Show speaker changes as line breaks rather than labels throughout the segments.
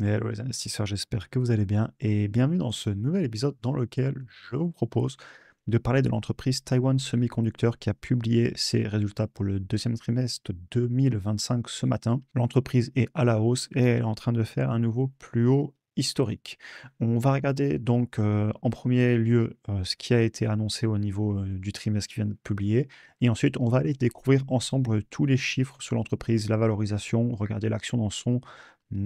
Hello les investisseurs, j'espère que vous allez bien et bienvenue dans ce nouvel épisode dans lequel je vous propose de parler de l'entreprise Taiwan Semiconductor qui a publié ses résultats pour le deuxième trimestre 2025 ce matin. L'entreprise est à la hausse et elle est en train de faire un nouveau plus haut historique. On va regarder donc en premier lieu ce qui a été annoncé au niveau du trimestre qui vient de publier et ensuite on va aller découvrir ensemble tous les chiffres sur l'entreprise, la valorisation, regarder l'action dans son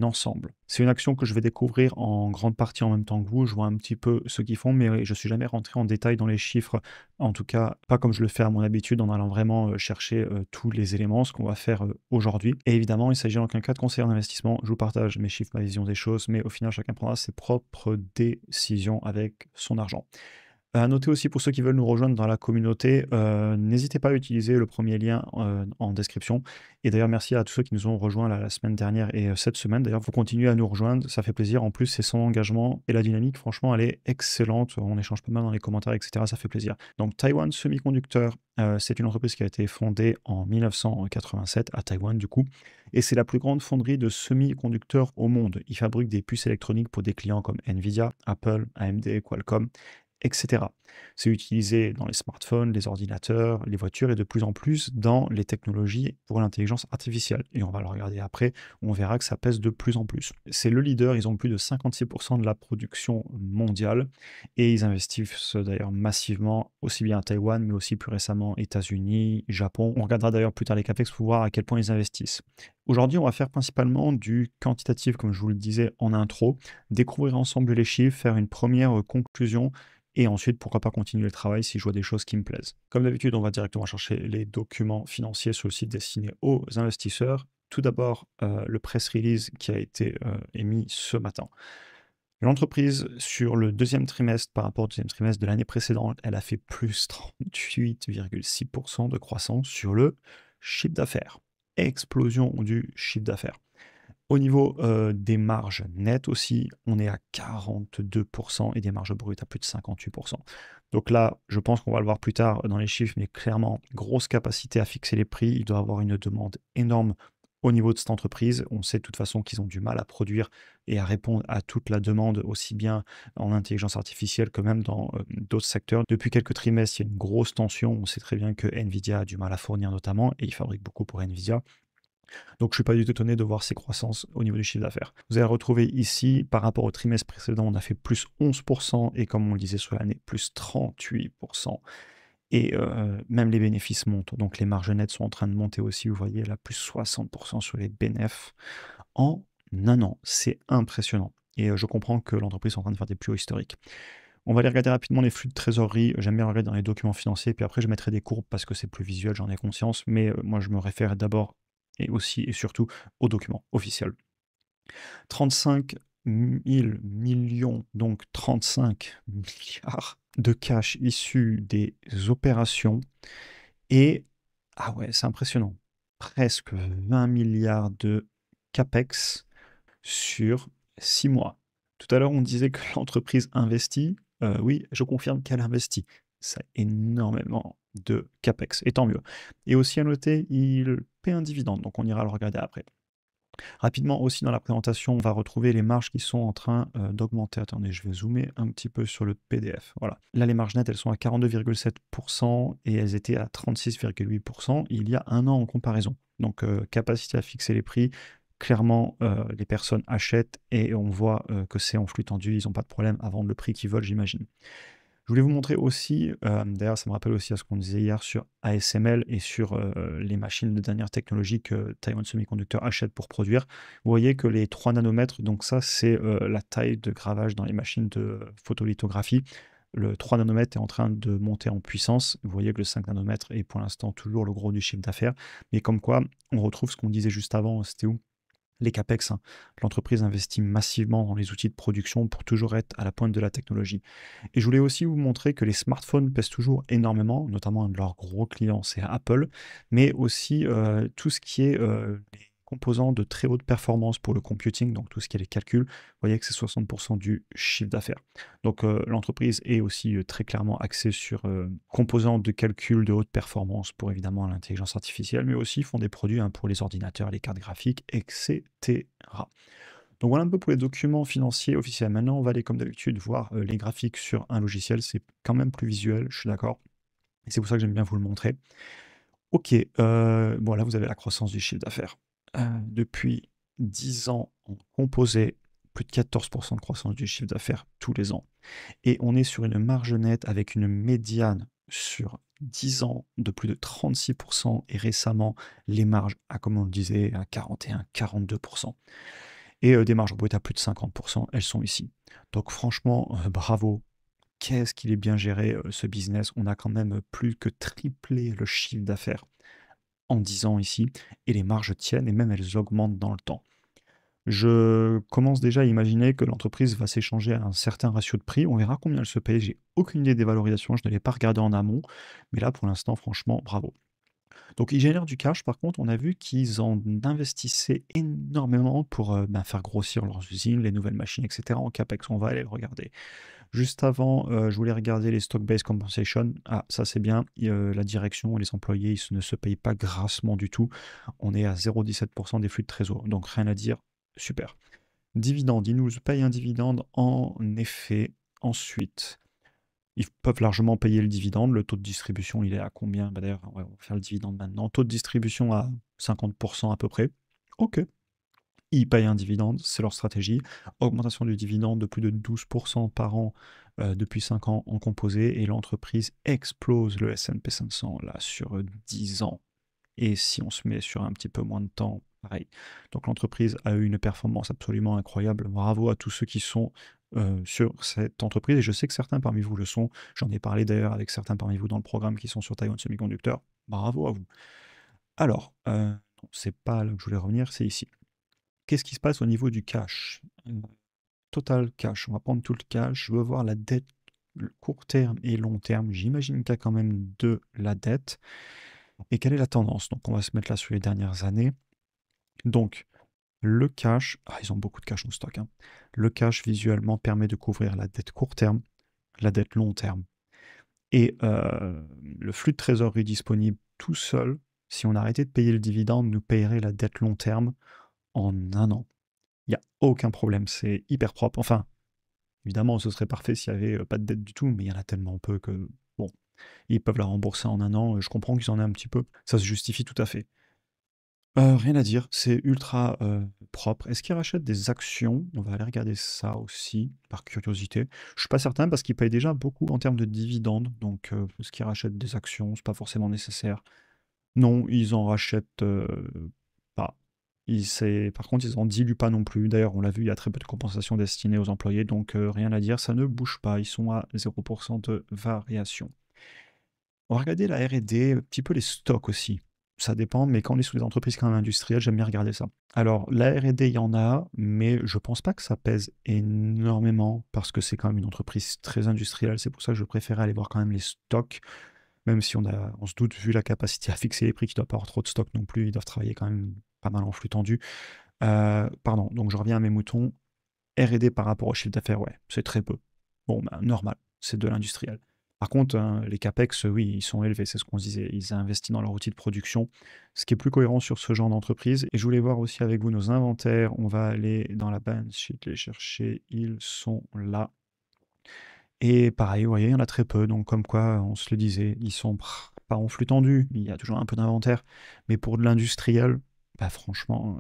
ensemble. C'est une action que je vais découvrir en grande partie en même temps que vous. Je vois un petit peu ce qu'ils font, mais je suis jamais rentré en détail dans les chiffres. En tout cas, pas comme je le fais à mon habitude, en allant vraiment chercher tous les éléments, ce qu'on va faire aujourd'hui. Et évidemment, il s'agit en aucun cas de conseiller en investissement. Je vous partage mes chiffres, ma vision des choses, mais au final, chacun prendra ses propres décisions avec son argent. À noter aussi pour ceux qui veulent nous rejoindre dans la communauté, n'hésitez pas à utiliser le premier lien, en description et d'ailleurs merci à tous ceux qui nous ont rejoints la semaine dernière et cette semaine. D'ailleurs, vous continuez à nous rejoindre, ça fait plaisir. En plus, c'est sans engagement et la dynamique, franchement, elle est excellente. On échange pas mal dans les commentaires et cetera, ça fait plaisir. Donc Taiwan Semiconductor, c'est une entreprise qui a été fondée en 1987 à Taïwan, du coup, et c'est la plus grande fonderie de semi-conducteurs au monde. Ils fabriquent des puces électroniques pour des clients comme Nvidia, Apple, AMD, Qualcomm etc. C'est utilisé dans les smartphones, les ordinateurs, les voitures et de plus en plus dans les technologies pour l'intelligence artificielle. Et on va le regarder après, on verra que ça pèse de plus en plus. C'est le leader, ils ont plus de 56% de la production mondiale et ils investissent d'ailleurs massivement aussi bien à Taïwan mais aussi plus récemment États-Unis, Japon. On regardera d'ailleurs plus tard les CAPEX pour voir à quel point ils investissent. Aujourd'hui, on va faire principalement du quantitatif, comme je vous le disais en intro, découvrir ensemble les chiffres, faire une première conclusion et ensuite, pourquoi pas continuer le travail si je vois des choses qui me plaisent. Comme d'habitude, on va directement chercher les documents financiers sur le site destiné aux investisseurs. Tout d'abord, le press release qui a été émis ce matin. L'entreprise, sur le deuxième trimestre par rapport au deuxième trimestre de l'année précédente, elle a fait plus 38,6% de croissance sur le chiffre d'affaires. Explosion du chiffre d'affaires. Au niveau des marges nettes aussi, on est à 42% et des marges brutes à plus de 58%. Donc là, je pense qu'on va le voir plus tard dans les chiffres, mais clairement, grosse capacité à fixer les prix. Il doit y avoir une demande énorme au niveau de cette entreprise. On sait de toute façon qu'ils ont du mal à produire et à répondre à toute la demande, aussi bien en intelligence artificielle que même dans d'autres secteurs. Depuis quelques trimestres, il y a une grosse tension. On sait très bien que Nvidia a du mal à fournir notamment, et ils fabriquent beaucoup pour Nvidia. Donc je ne suis pas du tout étonné de voir ces croissances au niveau du chiffre d'affaires. Vous allez retrouver ici, par rapport au trimestre précédent, on a fait plus 11% et comme on le disait sur l'année, plus 38%. Et même les bénéfices montent. Donc les marges nettes sont en train de monter aussi. Vous voyez là, plus 60% sur les bénéfices en un an. C'est impressionnant. Et je comprends que l'entreprise est en train de faire des plus hauts historiques. On va aller regarder rapidement les flux de trésorerie. J'aime bien regarder dans les documents financiers, puis après je mettrai des courbes parce que c'est plus visuel, j'en ai conscience, mais moi je me réfère d'abord et aussi et surtout aux documents officiels. 35 000 millions, donc 35 milliards de cash issus des opérations et, ah ouais, c'est impressionnant, presque 20 milliards de CAPEX sur 6 mois. Tout à l'heure, on disait que l'entreprise investit. Oui, je confirme qu'elle investit. Ça énormément de CAPEX, et tant mieux. Et aussi à noter, il paie un dividende, donc on ira le regarder après. Rapidement aussi dans la présentation, on va retrouver les marges qui sont en train d'augmenter. Attendez, je vais zoomer un petit peu sur le PDF. Voilà. Là, les marges nettes, elles sont à 42,7% et elles étaient à 36,8% il y a un an en comparaison. Donc, capacité à fixer les prix. Clairement, les personnes achètent et on voit que c'est en flux tendu. Ils n'ont pas de problème à vendre le prix qu'ils veulent, j'imagine. Je voulais vous montrer aussi, d'ailleurs ça me rappelle aussi à ce qu'on disait hier sur ASML et sur les machines de dernière technologie que Taiwan Semiconductor achète pour produire. Vous voyez que les 3 nanomètres, donc ça c'est la taille de gravage dans les machines de photolithographie. Le 3 nanomètres est en train de monter en puissance. Vous voyez que le 5 nanomètres est pour l'instant toujours le gros du chiffre d'affaires. Mais comme quoi, on retrouve ce qu'on disait juste avant, c'était où les CAPEX, hein. L'entreprise investit massivement dans les outils de production pour toujours être à la pointe de la technologie. Et je voulais aussi vous montrer que les smartphones pèsent toujours énormément, notamment un de leurs gros clients, c'est Apple, mais aussi tout ce qui est les composants de très haute performance pour le computing, donc tout ce qui est les calculs, vous voyez que c'est 60% du chiffre d'affaires. Donc l'entreprise est aussi très clairement axée sur composants de calcul de haute performance pour évidemment l'intelligence artificielle, mais aussi ils font des produits hein, pour les ordinateurs, les cartes graphiques, etc. Donc voilà un peu pour les documents financiers officiels. Maintenant, on va aller comme d'habitude voir les graphiques sur un logiciel. C'est quand même plus visuel, je suis d'accord. Et c'est pour ça que j'aime bien vous le montrer. Ok, bon là vous avez la croissance du chiffre d'affaires. Depuis 10 ans, on composait plus de 14% de croissance du chiffre d'affaires tous les ans. Et on est sur une marge nette avec une médiane sur 10 ans de plus de 36%. Et récemment, les marges, comme on le disait, à 41, 42%. Et des marges brutes à plus de 50%, elles sont ici. Donc franchement, bravo. Qu'est-ce qu'il est bien géré ce business. On a quand même plus que triplé le chiffre d'affaires en 10 ans ici. Et les marges tiennent et même elles augmentent dans le temps. Je commence déjà à imaginer que l'entreprise va s'échanger à un certain ratio de prix. On verra combien elle se paye. J'ai aucune idée des valorisations. Je ne l'ai pas regardé en amont. Mais là, pour l'instant, franchement, bravo. Donc, ils génèrent du cash. Par contre, on a vu qu'ils en investissaient énormément pour faire grossir leurs usines, les nouvelles machines, etc. En CapEx, on va aller le regarder. Juste avant, je voulais regarder les stock-based compensation. Ah, ça c'est bien. La direction et les employés, ils ne se payent pas grassement du tout. On est à 0,17% des flux de trésor. Donc, rien à dire. Super. Dividende, ils nous payent un dividende en effet. Ensuite, ils peuvent largement payer le dividende. Le taux de distribution, il est à combien? Bah d'ailleurs, ouais, on va faire le dividende maintenant. Taux de distribution à 50% à peu près. Ok. Ils payent un dividende, c'est leur stratégie. Augmentation du dividende de plus de 12% par an depuis 5 ans en composé. Et l'entreprise explose le S&P 500 là, sur 10 ans. Et si on se met sur un petit peu moins de temps, pareil. Donc l'entreprise a eu une performance absolument incroyable. Bravo à tous ceux qui sont sur cette entreprise. Et je sais que certains parmi vous le sont. J'en ai parlé d'ailleurs avec certains parmi vous dans le programme qui sont sur Taiwan Semiconductor. Bravo à vous. Alors, non, c'est pas là que je voulais revenir, c'est ici. Qu'est-ce qui se passe au niveau du cash? Total cash. On va prendre tout le cash. Je veux voir la dette court terme et long terme. J'imagine qu'il y a quand même de la dette. Et quelle est la tendance? Donc on va se mettre là sur les dernières années. Donc le cash, ils ont beaucoup de cash en stock, hein. Le cash visuellement permet de couvrir la dette court terme, la dette long terme. Et le flux de trésorerie disponible tout seul, si on arrêtait de payer le dividende, nous payerait la dette long terme en un an. Il n'y a aucun problème, c'est hyper propre. Enfin, évidemment, ce serait parfait s'il n'y avait pas de dette du tout, mais il y en a tellement peu que, bon, ils peuvent la rembourser en un an. Je comprends qu'ils en aient un petit peu. Ça se justifie tout à fait. Rien à dire, c'est ultra propre. Est-ce qu'ils rachètent des actions? On va aller regarder ça aussi, par curiosité. Je suis pas certain parce qu'ils payent déjà beaucoup en termes de dividendes. Donc, est-ce qu'ils rachètent des actions? C'est pas forcément nécessaire. Non, ils en rachètent pas. Par contre, ils en diluent pas non plus. D'ailleurs, on l'a vu, il y a très peu de compensation destinée aux employés, donc rien à dire, ça ne bouge pas. Ils sont à 0% de variation. On va regarder la R&D, un petit peu les stocks aussi. Ça dépend, mais quand on est sur des entreprises quand même industrielles, j'aime bien regarder ça. Alors, la R&D, il y en a, mais je pense pas que ça pèse énormément parce que c'est quand même une entreprise très industrielle. C'est pour ça que je préférais aller voir quand même les stocks, même si on se doute, vu la capacité à fixer les prix, qu'il ne doit pas avoir trop de stock non plus, ils doivent travailler quand même pas mal en flux tendu. Pardon, donc je reviens à mes moutons. R&D par rapport au chiffre d'affaires, ouais, c'est très peu. Bon, ben, normal, c'est de l'industriel. Par contre, hein, les CAPEX, oui, ils sont élevés, c'est ce qu'on se disait. Ils investissent dans leur outil de production, ce qui est plus cohérent sur ce genre d'entreprise. Et je voulais voir aussi avec vous nos inventaires. On va aller dans la balance sheet les chercher. Ils sont là. Et pareil, vous voyez, il y en a très peu. Donc, comme quoi, on se le disait, ils sont pas en flux tendu. Il y a toujours un peu d'inventaire. Mais pour de l'industriel, bah, franchement,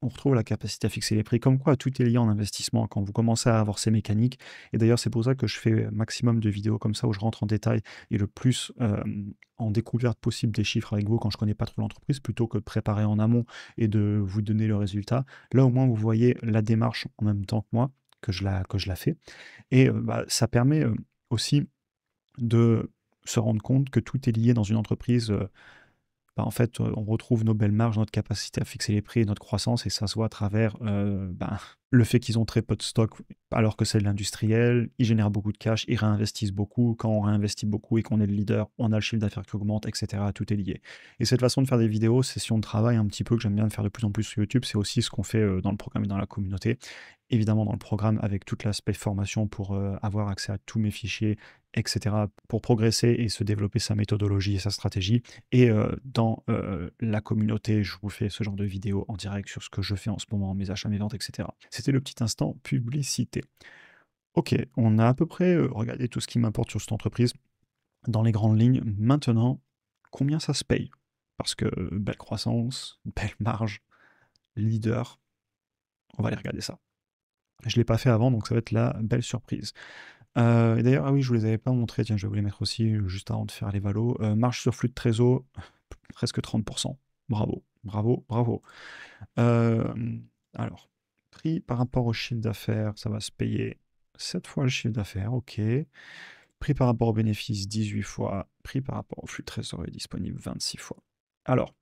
on retrouve la capacité à fixer les prix. Comme quoi, tout est lié en investissement quand vous commencez à avoir ces mécaniques. Et d'ailleurs, c'est pour ça que je fais maximum de vidéos comme ça où je rentre en détail et le plus en découverte possible des chiffres avec vous quand je connais pas trop l'entreprise, plutôt que de préparer en amont et de vous donner le résultat. Là, au moins, vous voyez la démarche en même temps que moi, que je la fais. Et ça permet aussi de se rendre compte que tout est lié dans une entreprise. En fait, on retrouve nos belles marges, notre capacité à fixer les prix et notre croissance, et ça se voit à travers Le fait qu'ils ont très peu de stock, alors que c'est de l'industriel, ils génèrent beaucoup de cash, ils réinvestissent beaucoup. Quand on réinvestit beaucoup et qu'on est le leader, on a le chiffre d'affaires qui augmente, etc. Tout est lié. Et cette façon de faire des vidéos, session de travail un petit peu que j'aime bien faire de plus en plus sur YouTube, c'est aussi ce qu'on fait dans le programme et dans la communauté. Évidemment, dans le programme, avec tout l'aspect formation pour avoir accès à tous mes fichiers, etc., pour progresser et se développer sa méthodologie et sa stratégie. Et dans la communauté, je vous fais ce genre de vidéos en direct sur ce que je fais en ce moment, mes achats, mes ventes, etc. C'était le petit instant publicité. Ok, on a à peu près regardé tout ce qui m'importe sur cette entreprise dans les grandes lignes. Maintenant, combien ça se paye? Parce que belle croissance, belle marge, leader, on va aller regarder ça. Je ne l'ai pas fait avant, donc ça va être la belle surprise. Et d'ailleurs, ah oui, je ne vous les avais pas montrés, tiens, je vais vous les mettre aussi juste avant de faire les valos. Marge sur flux de trésor, presque 30%. Bravo, bravo, bravo. Alors, prix par rapport au chiffre d'affaires, ça va se payer 7 fois le chiffre d'affaires, ok. Prix par rapport au bénéfice, 18 fois. Prix par rapport au flux de trésorerie disponible, 26 fois. Alors,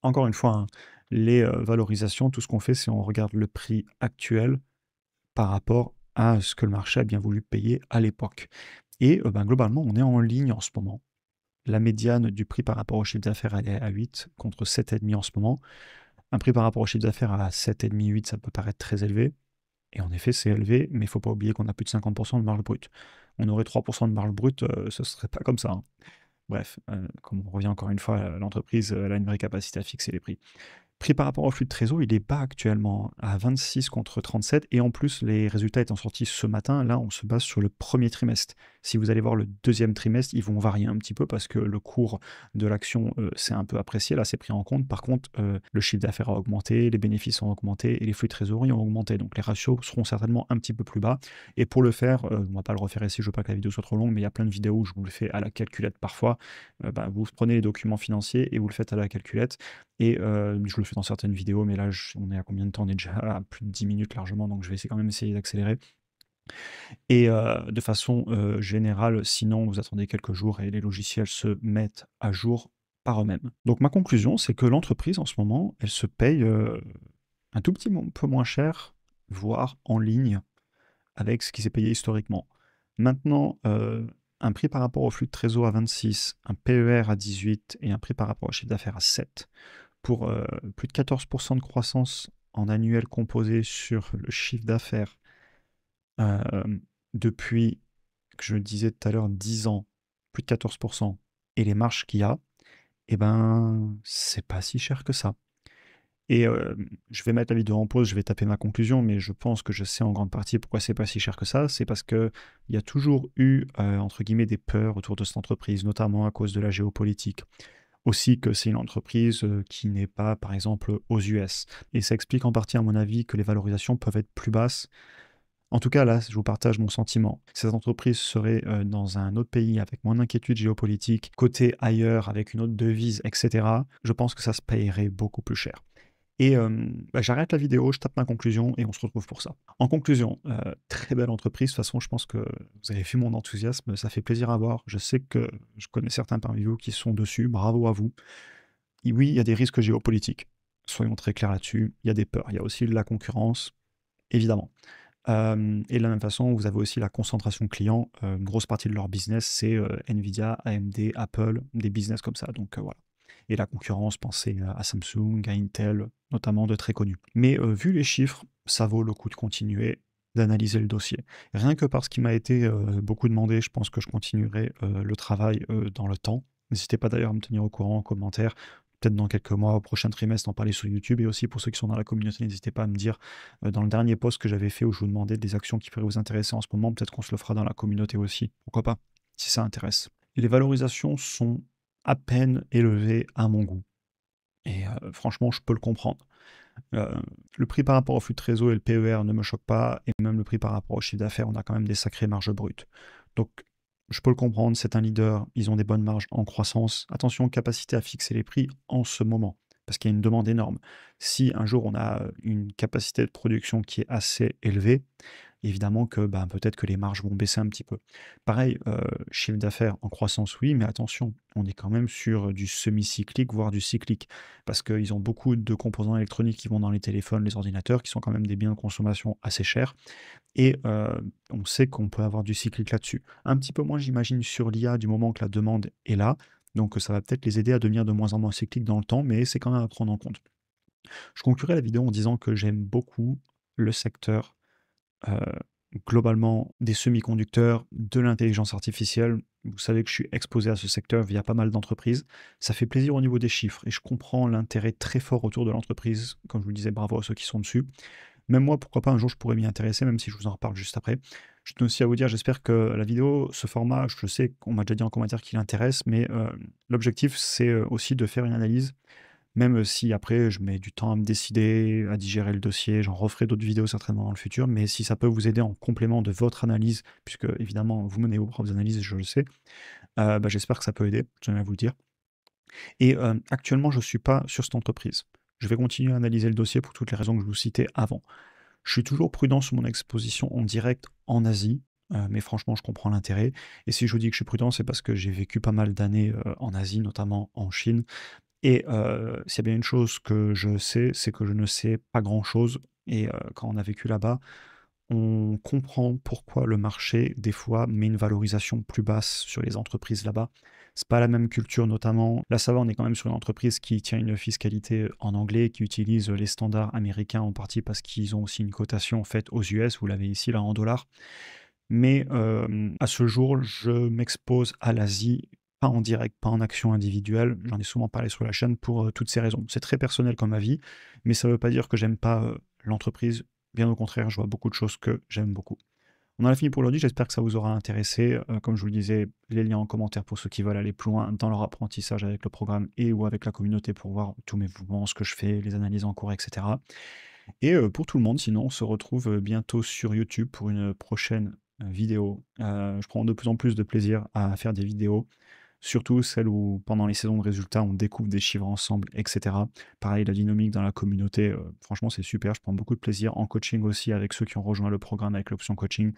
encore une fois, hein, les valorisations, tout ce qu'on fait, c'est on regarde le prix actuel par rapport à ce que le marché a bien voulu payer à l'époque. Et ben, globalement, on est en ligne en ce moment. La médiane du prix par rapport au chiffre d'affaires, elle est à 8 contre 7,5 en ce moment. Un prix par rapport au chiffre d'affaires à 7,5, 8, ça peut paraître très élevé. Et en effet, c'est élevé, mais il ne faut pas oublier qu'on a plus de 50% de marge brute. On aurait 3% de marge brute, ce ne serait pas comme ça, hein. Bref, comme on revient encore une fois, l'entreprise elle a une vraie capacité à fixer les prix. Prix par rapport au flux de trésor, il est bas actuellement, à 26 contre 37. Et en plus, les résultats étant sortis ce matin, là, on se base sur le premier trimestre. Si vous allez voir le deuxième trimestre, ils vont varier un petit peu parce que le cours de l'action s'est un peu apprécié, là, c'est pris en compte. Par contre, le chiffre d'affaires a augmenté, les bénéfices ont augmenté et les flux de trésorerie ont augmenté. Donc les ratios seront certainement un petit peu plus bas. Et pour le faire, on ne va pas le refaire ici, je veux pas que la vidéo soit trop longue, mais il y a plein de vidéos où je vous le fais à la calculette parfois. Vous prenez les documents financiers et vous le faites à la calculette. Et je le fais dans certaines vidéos, mais là, on est à combien de temps? On est déjà à plus de 10 minutes largement, donc je vais essayer quand même essayer d'accélérer. Et de façon générale, sinon, vous attendez quelques jours et les logiciels se mettent à jour par eux-mêmes. Donc ma conclusion, c'est que l'entreprise, en ce moment, elle se paye un tout petit peu moins cher, voire en ligne avec ce qui s'est payé historiquement. Maintenant, un prix par rapport au flux de trésor à 26, un PER à 18 et un prix par rapport au chiffre d'affaires à 7, pour plus de 14% de croissance en annuel composé sur le chiffre d'affaires depuis, que je le disais tout à l'heure, 10 ans, plus de 14%, et les marges qu'il y a, eh ben, c'est pas si cher que ça. Et je vais mettre la vidéo en pause, je vais taper ma conclusion, mais je pense que je sais en grande partie pourquoi c'est pas si cher que ça. C'est parce qu'il y a toujours eu, entre guillemets, des peurs autour de cette entreprise, notamment à cause de la géopolitique. Aussi que c'est une entreprise qui n'est pas, par exemple, aux US. Et ça explique en partie, à mon avis, que les valorisations peuvent être plus basses. En tout cas, là, je vous partage mon sentiment. Si cette entreprise serait dans un autre pays avec moins d'inquiétude géopolitique, côté ailleurs, avec une autre devise, etc., je pense que ça se payerait beaucoup plus cher. Et j'arrête la vidéo, je tape ma conclusion et on se retrouve pour ça. En conclusion, très belle entreprise. De toute façon, je pense que vous avez vu mon enthousiasme, ça fait plaisir à voir. Je sais que je connais certains parmi vous qui sont dessus, bravo à vous. Et oui, il y a des risques géopolitiques, soyons très clairs là-dessus. Il y a des peurs, il y a aussi de la concurrence, évidemment. Et de la même façon, vous avez aussi la concentration client. Une grosse partie de leur business, c'est Nvidia, AMD, Apple, des business comme ça. Donc voilà. Et la concurrence, pensez à Samsung, à Intel, notamment de très connus. Mais vu les chiffres, ça vaut le coup de continuer d'analyser le dossier. Rien que parce qu'il m'a été beaucoup demandé, je pense que je continuerai le travail dans le temps. N'hésitez pas d'ailleurs à me tenir au courant en commentaire, peut-être dans quelques mois, au prochain trimestre, en parler sur YouTube. Et aussi pour ceux qui sont dans la communauté, n'hésitez pas à me dire dans le dernier post que j'avais fait où je vous demandais des actions qui pourraient vous intéresser en ce moment, peut-être qu'on se le fera dans la communauté aussi. Pourquoi pas, si ça intéresse. Les valorisations sont à peine élevées à mon goût. Et franchement, je peux le comprendre. Le prix par rapport au flux de trésor et le PER ne me choque pas, et même le prix par rapport au chiffre d'affaires, on a quand même des sacrées marges brutes. Donc, je peux le comprendre, c'est un leader, ils ont des bonnes marges en croissance. Attention, capacité à fixer les prix en ce moment, parce qu'il y a une demande énorme. Si un jour on a une capacité de production qui est assez élevée, évidemment que bah, peut-être que les marges vont baisser un petit peu. Pareil, chiffre d'affaires en croissance, oui, mais attention, on est quand même sur du semi-cyclique, voire du cyclique, parce qu'ils ont beaucoup de composants électroniques qui vont dans les téléphones, les ordinateurs, qui sont quand même des biens de consommation assez chers, et on sait qu'on peut avoir du cyclique là-dessus. Un petit peu moins, j'imagine, sur l'IA du moment que la demande est là, donc ça va peut-être les aider à devenir de moins en moins cycliques dans le temps, mais c'est quand même à prendre en compte. Je conclurai la vidéo en disant que j'aime beaucoup le secteur euh, globalement des semi-conducteurs, de l'intelligence artificielle. Vous savez que je suis exposé à ce secteur via pas mal d'entreprises. Ça fait plaisir au niveau des chiffres et je comprends l'intérêt très fort autour de l'entreprise. Comme je vous le disais, bravo à ceux qui sont dessus. Même moi, pourquoi pas, un jour je pourrais m'y intéresser, même si je vous en reparle juste après. Je tenais aussi à vous dire, j'espère que la vidéo, ce format, je sais qu'on m'a déjà dit en commentaire qu'il intéresse, mais l'objectif, c'est aussi de faire une analyse, même si après je mets du temps à me décider, à digérer le dossier, j'en referai d'autres vidéos certainement dans le futur, mais si ça peut vous aider en complément de votre analyse, puisque évidemment vous menez vos propres analyses, je le sais, bah, j'espère que ça peut aider, je tenais à vous le dire. Et actuellement, je ne suis pas sur cette entreprise. Je vais continuer à analyser le dossier pour toutes les raisons que je vous citais avant. Je suis toujours prudent sur mon exposition en direct en Asie, mais franchement, je comprends l'intérêt. Et si je vous dis que je suis prudent, c'est parce que j'ai vécu pas mal d'années en Asie, notamment en Chine. Et s'il y a bien une chose que je sais, c'est que je ne sais pas grand-chose. Et quand on a vécu là-bas, on comprend pourquoi le marché, des fois, met une valorisation plus basse sur les entreprises là-bas. C'est pas la même culture, notamment. Là, ça va, on est quand même sur une entreprise qui tient une fiscalité en anglais, qui utilise les standards américains en partie parce qu'ils ont aussi une cotation faite aux US. Vous l'avez ici, là, en dollars. Mais à ce jour, je m'expose à l'Asie, pas en direct, pas en action individuelle. J'en ai souvent parlé sur la chaîne pour toutes ces raisons. C'est très personnel comme avis, mais ça ne veut pas dire que j'aime pas l'entreprise. Bien au contraire, je vois beaucoup de choses que j'aime beaucoup. On en a fini pour aujourd'hui, j'espère que ça vous aura intéressé. Comme je vous le disais, les liens en commentaire pour ceux qui veulent aller plus loin dans leur apprentissage avec le programme et ou avec la communauté pour voir tous mes mouvements, ce que je fais, les analyses en cours, etc. Et pour tout le monde, sinon, on se retrouve bientôt sur YouTube pour une prochaine vidéo. Je prends de plus en plus de plaisir à faire des vidéos, surtout celles où, pendant les saisons de résultats, on découvre des chiffres ensemble, etc. Pareil, la dynamique dans la communauté, franchement, c'est super. Je prends beaucoup de plaisir en coaching aussi avec ceux qui ont rejoint le programme avec l'option coaching.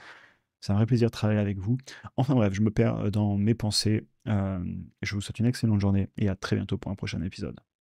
C'est un vrai plaisir de travailler avec vous. Enfin bref, je me perds dans mes pensées. Je vous souhaite une excellente journée et à très bientôt pour un prochain épisode.